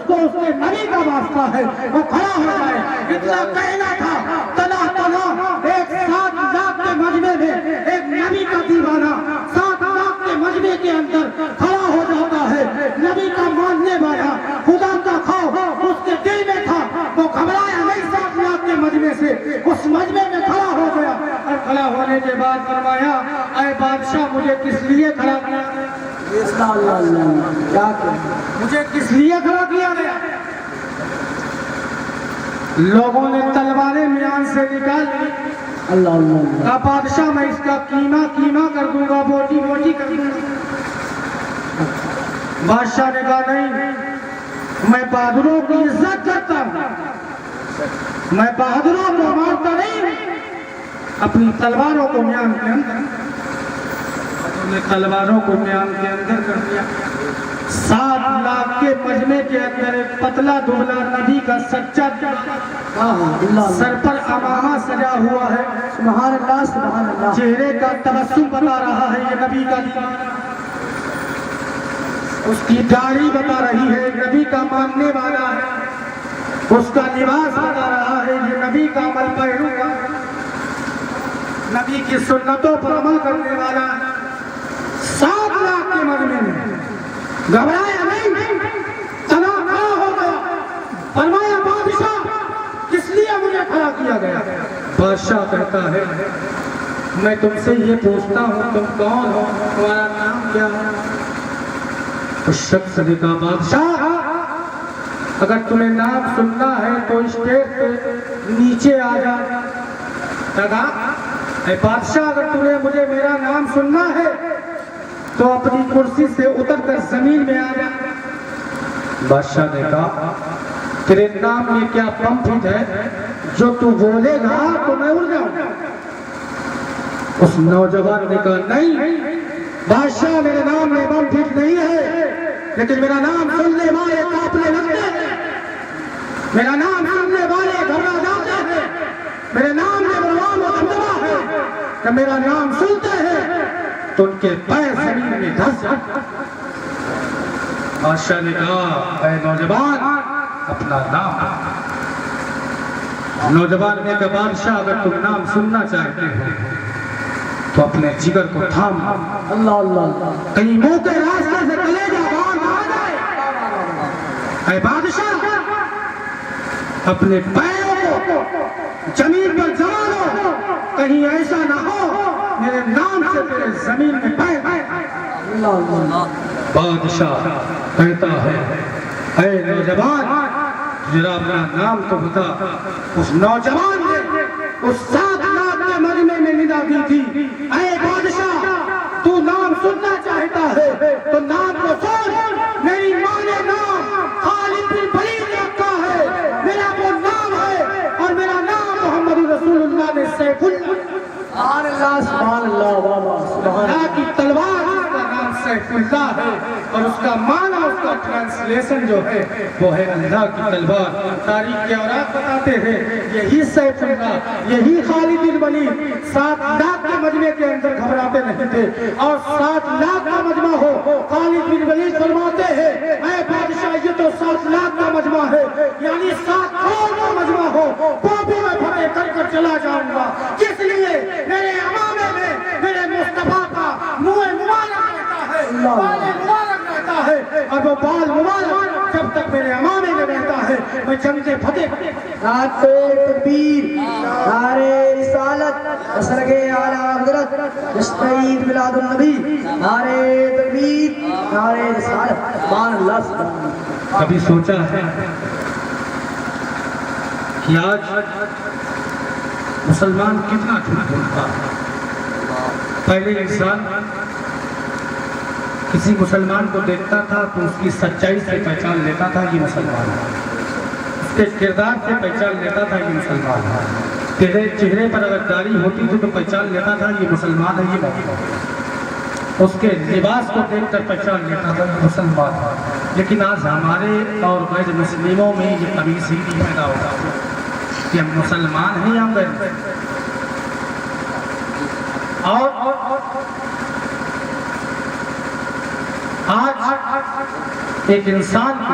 اس کو اس کے نبی کا واسطہ ہے وہ کھڑا ہو جائے. اتنا کہنا تھا. تنا ایک 7 لاکھ کے مجمع میں ایک نبی کا دیوانہ 7 لاکھ کے مجمع کے اندر کھڑا ہو جاتا ہے. نبی کا ماننے والا خدا کا خوف اس کے دل میں تھا. وہ گھبرایا نہیں 7 لاکھ کے مجمع سے. اس مجمع میں کھڑا ہو گیا اور کھڑا ہونے کے بعد فرمایا اے بادشاہ مجھے کس لیے کھڑا کیا مجھے کس لیے کھڑا کیا گیا؟ لوگوں نے تلواریں میان سے نکال لی. کہا بادشاہ میں اس کا قیمہ کر دوں گا, بوٹی کر دوں گا. بادشاہ نے کہا نہیں, میں بہادروں کی عزت کرتا ہوں, میں بہادروں کو مارتا نہیں. اپنی تلواروں کو میان کے اندر تلواروں کو میان کے اندر کر دیا. 7 لاکھ کے مجمع کے اندر ایک پتلا دبلا نبی کا سچا سر پر امامہ سجا ہوا ہے. سبحان اللہ سبحان اللہ. چہرے کا تبسم بتا رہا ہے یہ نبی کا دیوانہ. اس کی داڑھی بتا رہی ہے نبی کا ماننے والا ہے. اس کا لباس بتا رہا ہے یہ نبی کا عمل پیرو کا, نبی کی سنتوں پر عمل کرنے والا ہے. 7 لاکھ کے مجمع میں گھبرایا نہیں, تنا کھڑا ہو گیا. فرمایا بادشاہ کس لیے مجھے کھڑا کیا گیا؟ بادشاہ کہتا ہے میں تم سے یہ پوچھتا ہوں تم کون ہو, تمہارا نام کیا ہے؟ اس شخص نے کہا بادشاہ اگر تمہیں نام سننا ہے تو اسٹیج پہ نیچے آ جا. کہا اے بادشاہ اگر تمہیں مجھے میرا نام سننا ہے تو اپنی کرسی سے اتر کر زمین میں آ جا. بادشاہ نے کہا تیرے نام میں کیا پمپ ہے جو تو بولے گا تو میں اڑ جاؤں. اس نوجوان نے کہا نہیں بادشاہ میرے نام میں بم فٹ نہیں ہے, لیکن میرا نام سننے والے کانپنے لگتے ہیں, میرا نام سننے والے گھبرا جاتے ہیں, میرے نام میں روان و دمدمہ ہے کہ میرا نام سنتے ہیں تو ان کے پیر زمین میں دھس جاتے ہیں. بادشاہ نے کہا اے نوجوان اپنا نام. نوجوان نے کہا بادشاہ اگر تم نام سننا چاہتے ہو تو اپنے جگر کو تھام. اللہ اللہ. کہیں منہ کے راستے سے کلیجہ باہر نہ آ جائے. اے بادشاہ اپنے پیروں کو زمین پر جما لو, کہیں ایسا نہ ہو میرے نام سے تیرے زمین میں پیر. بادشاہ کہتا ہے اے نوجوان ذرا اپنا نام تو بتا. اس نوجوان نے اس 7 لاکھ کے مجمع میں ندا دی تھی اے بادشاہ تو نام سننا چاہتا ہے تو نام کو سن. میری ماں نے نام خالد بن ولید رکھا ہے, میرا وہ نام ہے اور میرا نام محمد رسول اللہ نے سیف سبحان اللہ سبحان اللہ. سبحان اللہ کی تلوار اس کا نام سیف اللہ ہے اور اس کا معنی اس کا ٹرانسلیشن جو ہے وہ ہے اللہ کی تلوار. تاریخ کے اوراق بتاتے ہیں یہی سیف اللہ, یہی خالد بن ولید 7 لاکھ کے مجمع کے اندر گھبراتے نہیں تھے. اور 7 لاکھ کا مجمع ہو, خالد بن ولید فرماتے ہیں اے بادشاہ یہ تو 7 لاکھ کا مجمع ہے, یعنی 7 کروڑ کا مجمع ہو وہ بھی میں فتح کر کر چلا جاؤں گا. کس لیے؟ میرے امامے میں میرے مصطفیٰ کا منہ مبارک رہتا ہے, بال مبارک رہتا ہے, اور وہ بال مبارک جب تک میرے امامے میں رہتا ہے میں جنگ سے فتح. نعرہ تکبیر, نعرہ رسالت, مسرگ اعلیٰ حضرت, مستعید میلاد النبی, نعرہ تکبیر, نعرہ رسالت. سبحان اللہ سبحان اللہ. کبھی سوچا ہے کہ آج مسلمان کتنا جھوٹ بولتا ہے؟ پہلے انسان کسی مسلمان کو دیکھتا تھا تو اس کی سچائی سے پہچان لیتا تھا یہ مسلمان ہے, اس کے کردار سے پہچان لیتا تھا یہ مسلمان ہے, تیرے چہرے پر اگر داڑھی ہوتی تھی تو پہچان لیتا تھا یہ مسلمان ہے, یہ مسلمان ہے, اس کے لباس کو دیکھ کر پہچان لیتا تھا یہ مسلمان ہے. لیکن آج ہمارے اور غیر مسلموں میں یہ تمیز ہی نہیں پیدا ہوتا کہ ہم مسلمان ہیں یا غیر. اور آج ایک انسان کو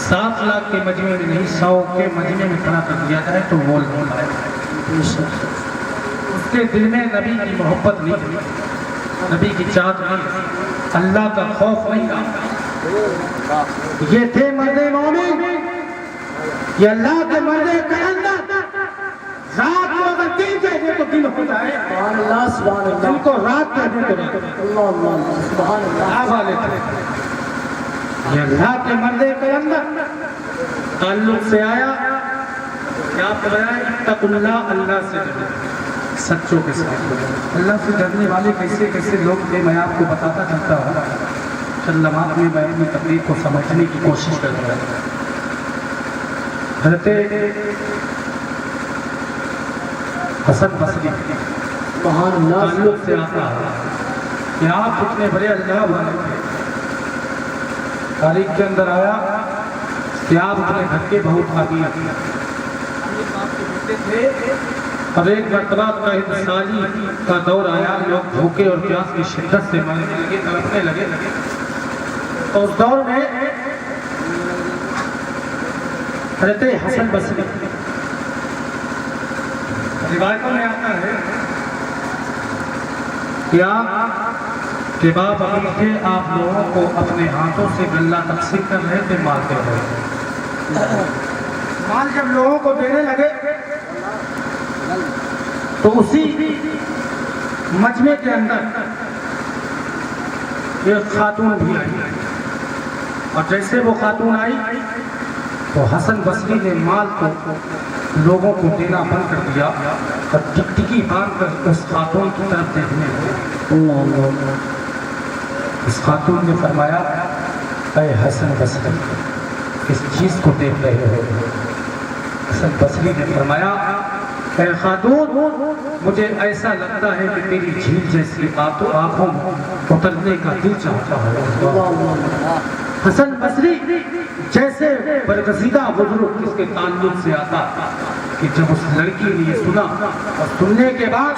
7 لاکھ کے مجمع میں نہیں 100 کے مجمع میں کھڑا کر دیا جائے تو بول نہیں پائے. اس کے دل میں نبی کی محبت نہیں تھی, نبی کی چاہت نہیں, اللہ کا خوف نہیں تھا. یہ تھے مرد مومن, یہ اللہ کے مرد کلندر. رات کو اگر دن کہہ دے تو دن ہو جائے, سبحان اللہ سبحان دن اللہ کو رات کہہ دے تو رات. اللہ اللہ سبحان اللہ. آپ والے تھے یہ اللہ کے مرد کلندر. تعلق سے آیا کیا بتایا, اتقوا اللہ, اللہ سے ڈرو, سچوں کے ساتھ. اللہ سے ڈرنے والے کیسے کیسے لوگ تھے میں آپ کو بتاتا چلتا ہوں. چند لمحات میں میں اپنی تقریر کو سمجھنے کی کوشش کر رہا ہوں. حضرت حسن بصری سبحان اللہ. تعلق سے آتا ہے کہ آپ اتنے بڑے اللہ والے تھے. تاریخ کے اندر آیا کہ آپ اپنے گھر کے بہت آگے تھے. اب ایک مرتبہ کا سالی کا دور آیا, لوگ بھوکے اور پیاس کی شدت سے مرنے لگے, تڑپنے لگے. تو اس دور میں حضرت حسن بصری روایتوں میں آتا ہے کہ آپ کے باپ ابھی تھے, آپ لوگوں کو اپنے ہاتھوں سے غلہ تقسیم کر رہے تھے, مالتے رہے. مال جب لوگوں کو دینے لگے تو اسی مجمع کے اندر ایک خاتون بھی آئی, اور جیسے وہ خاتون آئی تو حسن بصری نے مال کو لوگوں کو دینا بند کر دیا اور ٹکٹکی باندھ کر اس خاتون کی طرف دیکھنے لگے. اس خاتون نے فرمایا, اے حسن بصری, اس چیز کو دیکھ رہے ہو؟ حسن بصری نے فرمایا, اے خاتون, مجھے ایسا لگتا ہے کہ تیری جھیل جیسی آنکھوں میں اترنے کا دل چاہتا ہے. حسن بصری جیسے برگزیدہ بزرگ جس کے تعلق سے آتا کہ جب اس لڑکی نے یہ سنا اور سننے کے بعد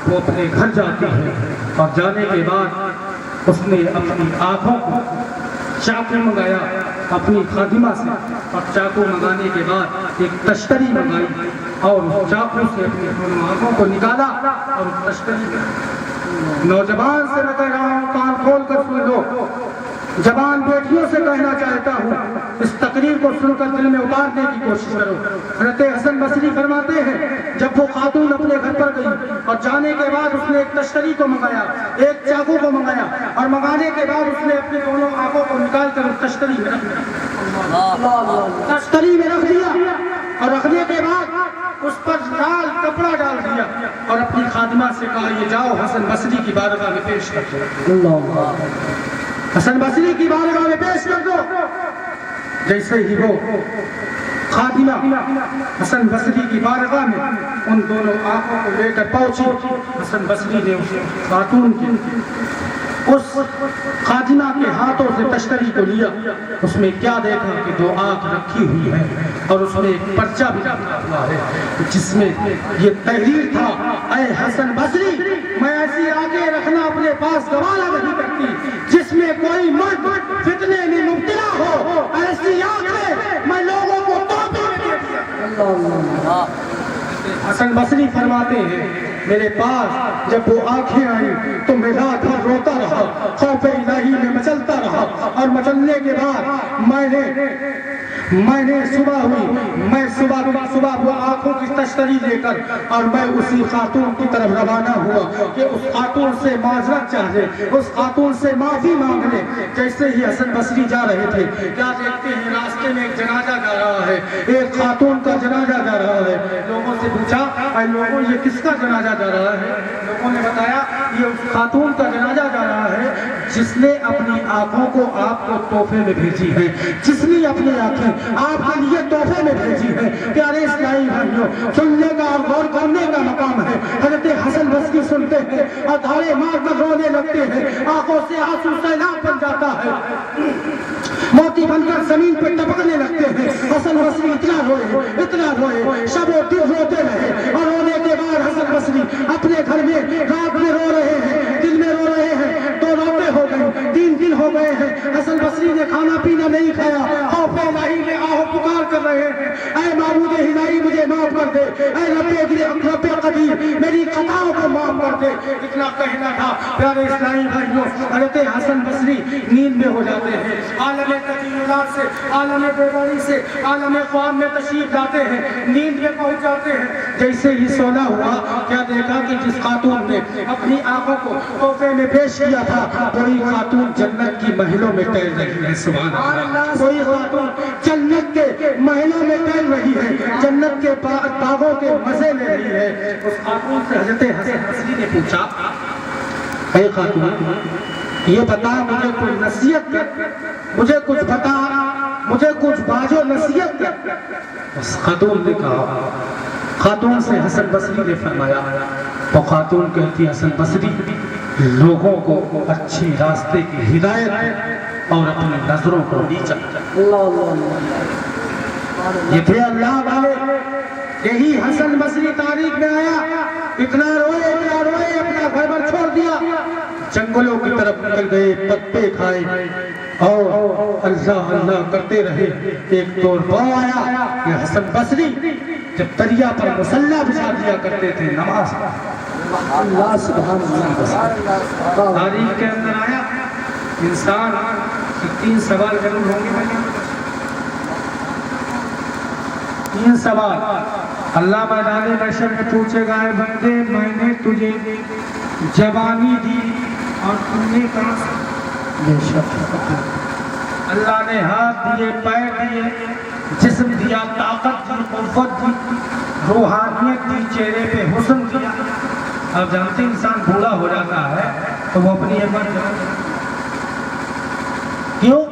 وہ اپنے گھر جاتی ہے, اور جانے کے بعد اس نے اپنی آنکھوں کو چاقو منگایا اپنی خادمہ سے, اور چاقو منگانے کے بعد ایک تشتری منگائی اور چاقو سے اپنی دونوں آنکھوں کو نکالا اور تشتری میں. نوجوان سے میں کہہ رہا ہوں, کان کھول کر سن لو, جوان بیٹیوں سے کہنا چاہتا ہوں, اس تقریر کو سن کر دل میں اتارنے کی کوشش کرو. حضرت حسن بصری فرماتے ہیں جب وہ خاتون اپنے گھر پر گئی اور جانے کے بعد اس نے ایک تشتری کو منگایا, ایک چاقو کو منگایا, اور منگانے کے بعد اس نے اپنی دونوں آنکھوں کو نکال کر اس تشتری میں رکھ دیا. تشتری میں رکھ دیا اور رکھنے کے بعد اس پر لال کپڑا ڈال دیا اور اپنی خادمہ سے کہا, یہ جاؤ حسن بصری کی بارگاہ میں پیش کر دو, حسن بصری کی بارگاہ میں پیش کر دو. جیسے ہی وہ خادمہ حسن بصری کی بارگاہ میں ان دونوں آنکھوں کو لے کر پہنچی, حسن بصری نے اس خاتون کی اس خادمہ کے ہاتھوں سے تشتری کو لیا. اس میں کیا دیکھا کہ 2 آنکھ رکھی ہوئی ہے اور اس میں ایک پرچہ بھی رکھا ہوا ہے جس میں یہ تحریر تھا, اے حسن بصری, میں ایسی آنکھیں رکھنا اپنے پاس گوارا نہیں کرتی جس میں کوئی مرد فتنے میں مبتلا ہو. ایسی آنکھیں میں لوگوں کو تحفے میں دے دیا. حسن بصری فرماتے ہیں میرے پاس جب وہ آنکھیں آئیں تو میں رات بھر روتا رہا, خوف الہی میں مچلتا رہا, اور مچلنے کے بعد میں نے صبح ہوئی, میں صبح وہ آنکھوں کی تشتری لے کر اور میں اسی خاتون کی طرف روانہ ہوا کہ اس خاتون سے معذرت چاہے, اس خاتون سے معافی مانگ لے. جیسے ہی حسن بصری جا رہے تھے کیا دیکھتے ہیں راستے میں ایک جنازہ جا رہا ہے, ایک خاتون کا جنازہ جا رہا ہے. لوگوں سے پوچھا, اے لوگوں یہ کس کا جنازہ جا رہا ہے؟ لوگوں نے بتایا یہ اس خاتون کا جنازہ جا رہا ہے جس نے اپنی آنکھوں کو آپ کو تحفے میں بھیجی ہے, جس نے اپنی آنکھیں آپ کے لیے تحفے میں بھیجی ہے. پیارے اسلامی بھائیوں, سننے کا اور غور کرنے کا مقام ہے. حضرت حسن بصری سنتے ہیں اور دھارے مار کر رونے لگتے ہیں, آنکھوں سے آنسو سیلاب بن جاتا ہے, موتی بن کر زمین پہ ٹپکنے لگتے ہیں. حسن بصری اتنا روئے, شب و دن روتے رہے, اور رونے کے بعد حسن بصری اپنے گھر میں رات میں رو رہے ہیں, دن میں رو رہے ہیں. 2 راتیں ہو گئی, 3 دن ہو گئے ہیں. حسن بصری نے کھانا پینا نہیں کھایا, خوف پکار کر رہے ہیں، اے معبود الہی مجھے معاف کر دے، اے رب قدیر میری خطاؤں کو معاف کر دے، اتنا کہنا تھا۔ پیارے اسلامی بھائیوں، حضرت حسن بصری نیند میں ہو جاتے ہیں، عالم تخیلات سے، عالم بیداری سے، عالم خواب میں تشریف لاتے ہیں، نیند میں پہنچ جاتے ہیں۔ جیسے ہی سونا ہوا، کیا دیکھا کہ جس خاتون نے اپنی آنکھوں کو تحفے میں پیش کیا تھا، کوئی خاتون جنت کی محلوں میں ٹہل رہی ہے۔ سبحان اللہ، کوئی خاتون جنت کے محلوں میں ٹہل رہی ہے، جنت کے باغوں کے مزے لے رہی ہے۔ اس خاتون سے حضرت حسن بصری نے پوچھا، اے خاتون یہ بتا مجھے کوئی نصیحت کر، مجھے کچھ بتا، مجھے کچھ باجو نصیحت کر۔ اس خاتون نے کہا، خاتون سے حسن بصری نے فرمایا، وہ خاتون کہتی حسن بصری لوگوں کو اچھی راستے کی ہدایت اور اپنی نظروں کو نیچا۔ یہ تھے اللہ والے، یہی حسن بصری تاریخ میں آیا، اتنا روئے اپنا گھر بار چھوڑ دیا، جنگلوں کی طرف نکل گئے، پتے کھائے اور اللہ اللہ کرتے رہے۔ ایک دور پاؤ آیا کہ حسن بصری جب دریا پر مسلح بچھا دیا کرتے تھے نماز، اللہ سبحان اللہ تاریخ کے اندر آیا۔ انسان سے 3 سوال ضرور ہوں گے، 3 سوال اللہ میدان محشر میں پوچھے گا، اے بندے میں نے تجھے جوانی دی اور تم نے کہا بے شک اللہ نے ہاتھ دیے، پیر دیے، جسم دیا، طاقت دی، قوت دی، روحانیت دی، چہرے پہ حسن دیا۔ اب جانتے انسان بوڑھا ہو جاتا ہے تو وہ اپنی عمر کیوں؟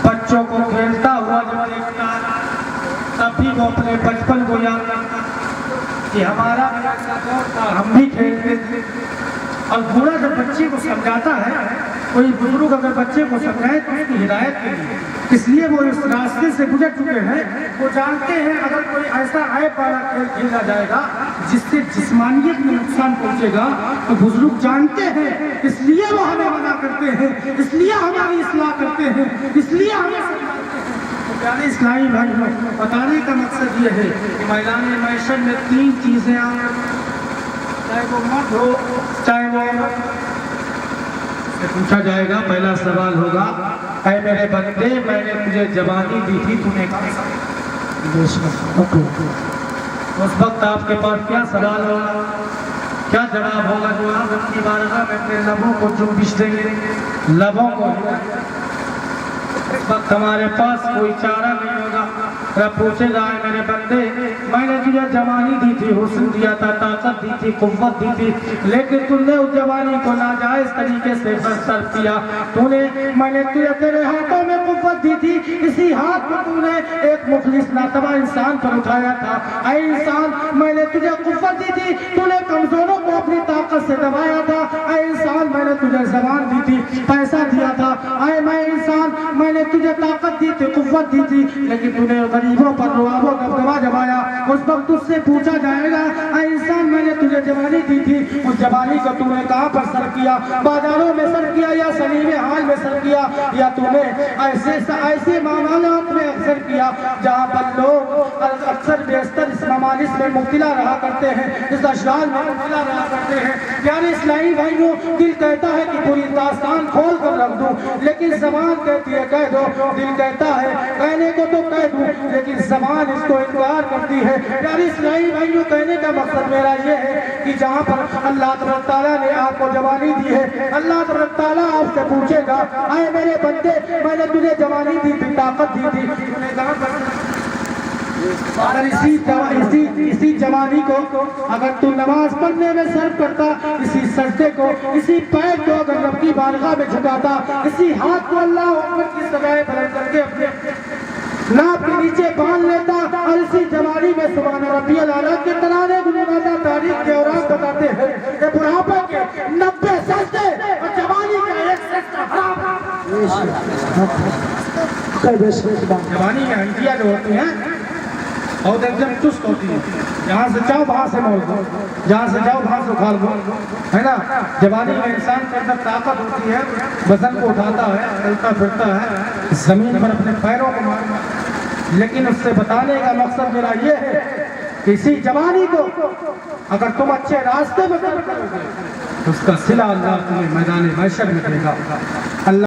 بچوں کو کھیلتا ہوا جب دیکھتا تب بھی وہ اپنے بچپن کو یاد کرتا کہ ہمارا ہم بھی کھیلتے تھے۔ اور بوڑھا جب بچے کو سمجھاتا ہے، کوئی بزرگ اگر بچے کو سمجھائے تو اس کی ہدایت کے لیے، اس لیے وہ اس راستے سے گزر چکے ہیں، وہ جانتے ہیں اگر کوئی ایسا عیب والا کھیل کھیلا جائے گا جس سے جسمانیت میں نقصان پہنچے گا تو بزرگ جانتے ہیں، اس لیے وہ ہمیں منع کرتے ہیں، اس لیے ہماری اصلاح کرتے ہیں، اس لیے ہمیں پیارے اسلامی بھائیوں، بتانے کا مقصد یہ ہے کہ میدان محشر میں 3 چیزیں آئیں، چاہے وہ مرد ہو چاہے وہ سے پوچھا جائے گا۔ پہلا سوال ہوگا، اے میرے بندے میں نے تجھے جوانی دی تھی، تو نے کہا اس وقت آپ کے پاس کیا سوال ہوگا، کیا جواب ہوگا؟ جو آپ ان کی بارگاہ میں اپنے لبوں کو جنبش دیں گے، لبوں کو اس وقت ہمارے پاس کوئی چارہ نہیں ہوگا۔ رب پوچھے گا، اے میرے بندے میں نے تجھے جوانی دی تھی، حسن دیا تھا، طاقت دی تھی، قوت دی تھی، لیکن تم نے اس جوانی کو ناجائز طریقے سے صرف کیا۔ میں نے تجھے تیرے ہاتھوں میں قوت دی تھی، اسی ہاتھ کو تم نے ایک مخلص ناتبہ انسان پر اٹھایا تھا۔ اے انسان میں نے تجھے قوت دی تھی، تو نے کمزوروں کو اپنی طاقت سے دبایا تھا۔ اے انسان میں نے تجھے زبان دی تھی، پیسہ دیا تھا۔ اے میں انسان میں نے تجھے طاقت دی تھی، قوت دی تھی، لیکن تو نے غریبوں پر روابوں کا دبا جمایا۔ اس وقت تجھ سے پوچھا جائے گا، اے انسان میں نے تجھے جوانی دی تھی، اس جوانی کو تو نے کہاں پر صرف کیا؟ بازاروں میں صرف کیا یا سلیم حال میں صرف کیا، یا تو نے ایسے معاملات میں اکثر کیا جہاں پر لوگ اکثر بیشتر اس ممالک میں مبتلا رہا کرتے ہیں، اس اشغال میں مبتلا رہا کرتے ہیں۔ پیارے اسلامی بھائیوں، دل کہتا ہے کہ پوری داستان کھول کر رکھ دوں، لیکن زبان کہتی ہے کہہ دو، دل کہتا ہے کہنے کو تو کہہ دوں، لیکن زبان اس کو انکار کرتی ہے۔ پیارے اسلامی بھائیوں، کہنے کا مقصد میرا یہ ہے کہ جہاں پر اللہ تبارک تعالیٰ نے آپ کو جوانی دی ہے، اللہ تبارک تعالیٰ آپ سے پوچھے گا، اے میرے بندے میں نے تجھے جوانی دی تھی، طاقت دی تھی، تو نے کہاں پر اگر اسی جوانی کو اگر تو نماز پڑھنے میں صرف کرتا، اسی سجدے کو، اسی پیر کو اگر رب کی بارگاہ میں جھکاتا، اسی ہاتھ کو اللہ اکبر کی سجائے بلند کر کے اپنے ناپ کے نیچے باندھ لیتا، اور اسی جوانی میں سبحان ربی الاعلیٰ کے ترانے گنگناتا، تاریخ کے اوراق بتاتے ہیں کہ بڑھاپے کے 90 سجدے اور جوانی کا 1 سجدہ حرام۔ جوانی میں ہنڈیاں جو ہوتی ہیں اور ایک دم چست ہوتی ہے، جہاں سے چاہو وہاں سے موڑ دو، جہاں سے جاؤ وہاں سے اکھاڑ دو، ہے نا۔ جوانی میں انسان کے اندر طاقت ہوتی ہے، وزن کو اٹھاتا ہے، چلتا پھرتا ہے، زمین پر اپنے پیروں کو مارتا ہے۔ لیکن اس سے بتانے کا مقصد میرا یہ ہے کہ اسی جوانی کو اگر تم اچھے راستے میں کرو گے تو اس کا صلہ اللہ تمہیں میدان محشر میں دے گا۔ اللہ